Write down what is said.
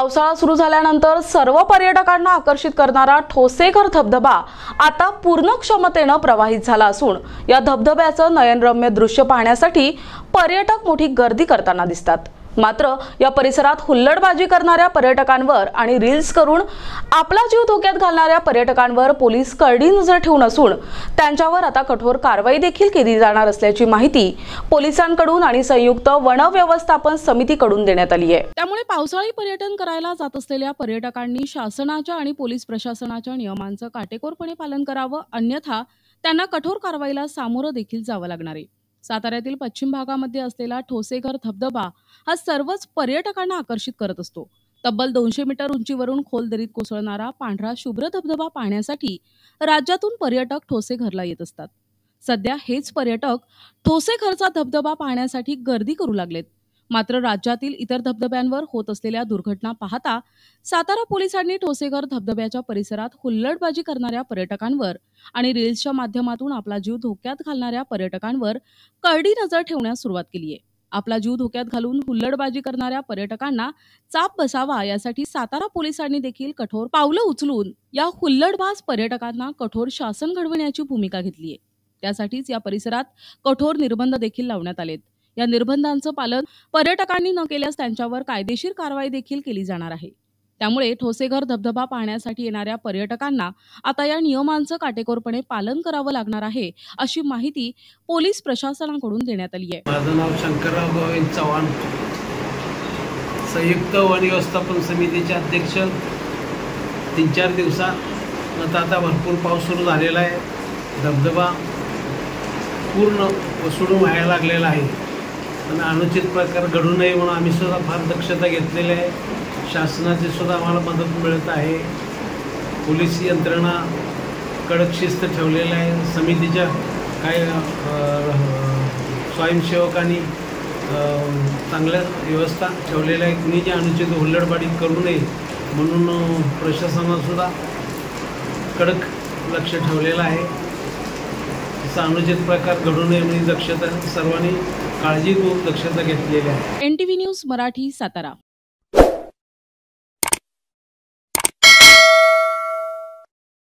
पावसाळा सुरू झाल्यानंतर सर्व पर्यटकांना आकर्षित करणारा ठोसेघर धबधबा आता पूर्ण क्षमतेने प्रवाहित झाला असून या धबधब्याचं नयनरम्य दृश्य पाहण्यासाठी पर्यटक मोठी गर्दी करताना दिसतात। मात्र या परिसरात हुल्लडबाजी करणाऱ्या पर्यटकांवर आणि रील्स करून आपला जीव धोक्यात घालणाऱ्या पर्यटकांवर पोलीस करडी नजर ठेवून असून त्यांच्यावर आता कठोर कारवाई देखील केली जाणार असल्याची माहिती पोलिसांकडून आणि संयुक्त वन व्यवस्थापन समितीकडून देण्यात आली आहे। त्यामुळे पावसाळी पर्यटन करायला जात असलेल्या पर्यटकांनी शासनाच्या आणि पोलीस प्रशासनाच्या नियमांचं काटेकोरपणे पालन करावं, अन्यथा त्यांना कठोर कारवाईला सामोरं देखील जावं लागणार आहे। साताऱ्यातील पश्चिम भागामध्ये असलेला ठोसेघर धबधबा हा सर्वच पर्यटकांना आकर्षित करत असतो। तब्बल 200 मीटर उंचीवरून खोल दरीत कोसळणारा पांढरा शुभ्र धबधबा पाहण्यासाठी राज्यातून पर्यटक ठोसेघरला येत असतात। सध्या हेच पर्यटक ठोसेघरचा धबधबा पाहण्यासाठी गर्दी करू लागलेत। मात्र राज्यातील इतर धबधब्यांवर होत असलेल्या दुर्घटना पाहता सातारा पोलिसांनी ठोसेघर धबधब्याच्या परिसरात हुल्लडबाजी करणाऱ्या पर्यटकांवर आणि रील्सच्या माध्यमातून आपला जीव धोक्यात घालणाऱ्या पर्यटकांवर करडी नजर ठेवण्यास सुरुवात केली आहे। आपला जीव धोक्यात घालून हुल्लडबाजी करणाऱ्या पर्यटकांना चाप बसावा यासाठी सातारा पोलिसांनी देखील कठोर पावलं उचलून या हुल्लडबाज पर्यटकांना कठोर शासन घडविण्याची भूमिका घेतली आहे। त्यासाठीच या परिसरात कठोर निर्बंध देखील लावण्यात आलेत। या निर्बंधांचं पालन पर्यटकांनी न केल्यास त्यांच्यावर कायदेशीर कारवाई देखील केली जाणार आहे। त्यामुळे ठोसेघर धबधबा पाहण्यासाठी येणाऱ्या पर्यटकांना आता या नियमांचं काटेकोरपणे पालन करावं लागणार आहे, अशी माहिती पोलीस प्रशासनाकडून देण्यात आली आहे। माझं नाव शंकरराव गोविंद चव्हाण, संयुक्त वन व्यवस्थापन समितीचे अध्यक्ष। 3-4 दिवसात आता भरपूर पाऊस सुरू झालेला आहे। धबधबा पूर्ण ओसडून व्हायला लागलेला आहे आणि अनुचित प्रकार घडू नये म्हणून आम्ही सुद्धा फार दक्षता घेतलेली आहे। शासनाची सुद्धा आम्हाला मदत मिळत आहे। पोलीस यंत्रणा कडक शिस्त ठेवलेली आहे। समितीच्या काही स्वयंसेवकांनी चांगल्या व्यवस्था ठेवलेल्या आहे। कुणी जे अनुचित हुल्लडबाजी करू नये म्हणून प्रशासनासुद्धा कडक लक्ष ठेवलेलं आहे। अनुचित प्रकार घडू नये म्हणून दक्षता सर्वांनी काळजीपूर्वक दक्षता घेतलेली आहे। NTV news Marathi, Satara.